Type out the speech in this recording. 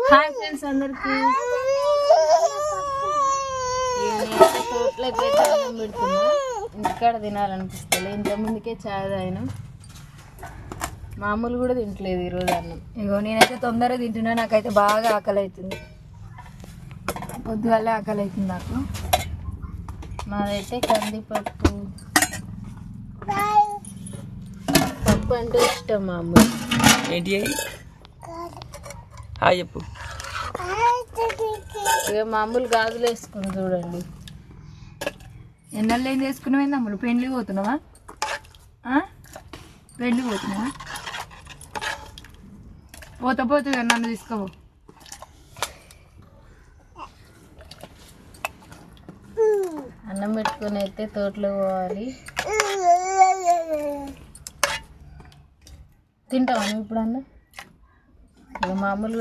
Hi friends అందరికి తోటలోకి అయితే అన్నం పెడుతున్నా. ఇంటికాడ తినాలనిపిస్తలే. ఇంతకుముందుకే చాయ్ తాగిన. మామూలు కూడా తింటలేదు ఈరోజు అన్నం. ఇగో నేనైతే తొందరగా తింటున్నా. నాకైతే బాగా ఆకలి అవుతుంది. పొద్దుగాలే ఆకలి అవుతుంది నాకు. మాదైతే కందిపప్పు. పప్పు అంటే ఇష్టం మామూలు. ఏంటి హాయ్ చెప్పు. ఇక మామూలు గాజులు వేసుకుని చూడండి. ఎన్నెళ్ళు ఏం చేసుకున్నావు? అమ్ములు పెండ్లి పోతున్నావా? పెండ్లి పోతున్నావా? పోతే నన్ను తీసుకోవు. అన్నం పెట్టుకుని అయితే తోటలో పోవాలి. తింటావా నువ్వు ఇప్పుడు అన్నం? ఇక మామూలు